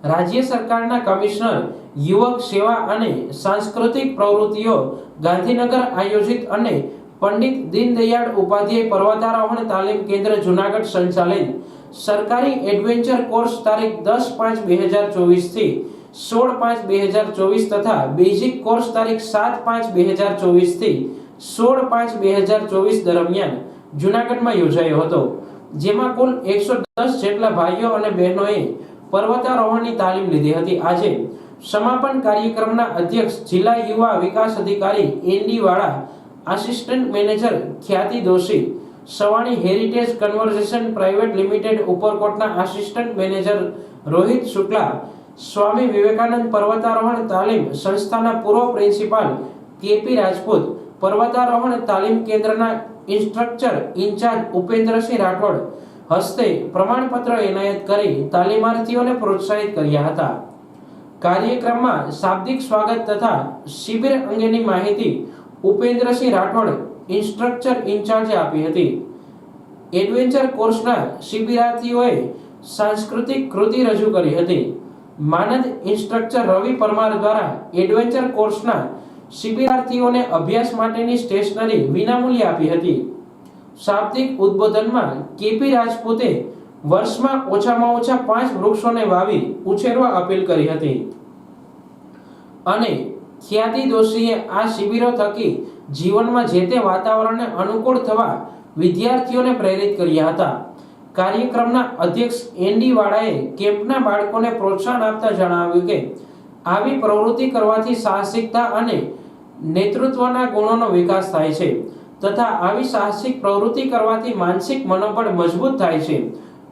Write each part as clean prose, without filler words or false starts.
રાજ્ય સરકારના કમિશનર યુવક સેવા અને સાંસ્કૃતિક પ્રવૃત્તિઓ ગાંધીનગર આયોજિત અને પંડિત દીનદયાળ ઉપાધ્યાય પર્વતારોહણ તાલીમ કેન્દ્ર જૂનાગઢ સંચાલિત સરકારી એડવેન્ચર કોર્સ તારીખ 10/5/2024 થી 16/5/2024 તથા બેઝિક કોર્સ તારીખ 7/5/2024 થી 16/5/2024 દરમિયાન જૂનાગઢમાં યોજાયો હતો, જેમાં કુલ 110 જેટલા ભાઈઓ અને બહેનોએ પર્વતારોહણની તાલીમ લીધી હતી। આજે સમાપન કાર્યક્રમના અધ્યક્ષ જિલ્લા યુવા વિકાસ અધિકારી એનડી વાળા, assistant manager Khyati Doshi, Savani Heritage Conversation Private Limited ઉપરકોટના આસિસ્ટન્ટ મેનેજર રોહિત શુક્લા, સ્વામી વિવેકાનંદ પર્વતારોહણ તાલીમ સંસ્થાના પૂર્વ પ્રિન્સિપાલ કેપી રાજપૂત, પર્વતારોહણ તાલીમ કેન્દ્રના ઇન્સ્ટ્રક્ચર ઇન્ચાર્જ ઉપેન્દ્રસિંહ રાઠોડ હસ્તે પ્રમાણપત્ર એનાયત કરી તાલીમાર્થીઓને પ્રોત્સાહિત કર્યા હતા। કાર્યક્રમમાં શાબ્દિક સ્વાગત તથા શિબિર અંગેની માહિતી ઉપેન્દ્રસિંહ રાઠોડ ઇન્સ્ટ્રક્ચર ઇન્ચાર્જે આપી હતી। એડવેન્ચર કોર્સના શિબિરાર્થીઓએ સાંસ્કૃતિક કૃતિ રજૂ કરી હતી। માનદ ઇન્સ્ટ્રક્ટર રવિ પરમાર દ્વારા એડવેન્ચર કોર્સના શિબિરાર્થીઓને અભ્યાસ માટેની સ્ટેશનરી વિનામૂલ્યે આપી હતી। શાબ્દિક ઉદ્બોધનમાં કેપી રાજપૂતે વર્ષમાં ઓછામાં ઓછા 5 વૃક્ષોને વાવી ઉછેરવા અપીલ કરી હતી અને ખ્યાતિ દોશીએ આ શિબિરો થકી જીવનમાં જે તે વાતાવરણને અનુકૂળ થવા વિદ્યાર્થીઓને પ્રેરિત કર્યા હતા। કાર્યક્રમના અધ્યક્ષ એનડી વાળાએ કેમ્પના બાળકોને પ્રોત્સાહન આપતા જણાવ્યું કે આવી પ્રવૃત્તિ કરવાથી સાહસિકતા અને નેતૃત્વના ગુણોનો વિકાસ થાય છે તથા આવી સાહસિક પ્રવૃત્તિ કરવાથી માનસિક મનોબળ મજબૂત થાય છે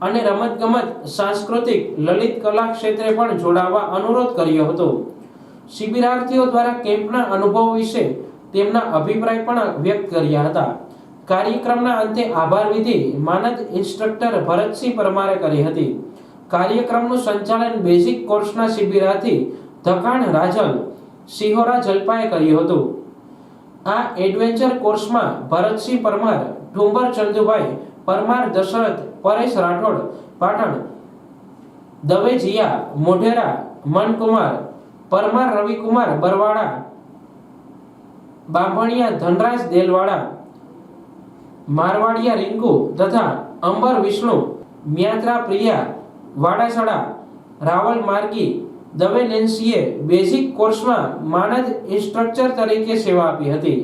અને રમતગમત, સાંસ્કૃતિક, લલિત કલા ક્ષેત્રે પણ જોડાવા અનુરોધ કર્યો હતો। શિબિરાર્થીઓ દ્વારા કેમ્પના અનુભવ વિશે તેમના અભિપ્રાય પણ વ્યક્ત કર્યા હતા। કાર્યક્રમના અંતે આભાર વિધિ માનદ ઇન્સ્ટ્રક્ટર ભરતસિંહ પરમારે કરી હતી। કાર્યક્રમનું સંચાલન બેઝિક કોર્સના શિબિરાર્થી ધકાણ રાજલ સિહોરા જલપાએ કર્યું હતું। આ એડવેન્ચર કોર્સમાં ભરતસિંહ પરમાર, ઠુંબર ચંદુભાઈ પરમાર, દશરથ પરેશ રાઠોડ પાટણ, દવે જીયા મોઢેરા, મનકુમાર પરમાર, રવિકુમાર બરવાડા બાંભણિયા, ધનરાજ દેલવાડા, મારવાડિયા રિંકુ તથા અંબર વિષ્ણુ મ્યાત્રા, પ્રિયા વાડાસડા, રાવલ માર્ગી, દવે નેન્સીએ બેઝિક કોર્સમાં માનદ ઇન્સ્ટ્રક્ટર તરીકે સેવા આપી હતી।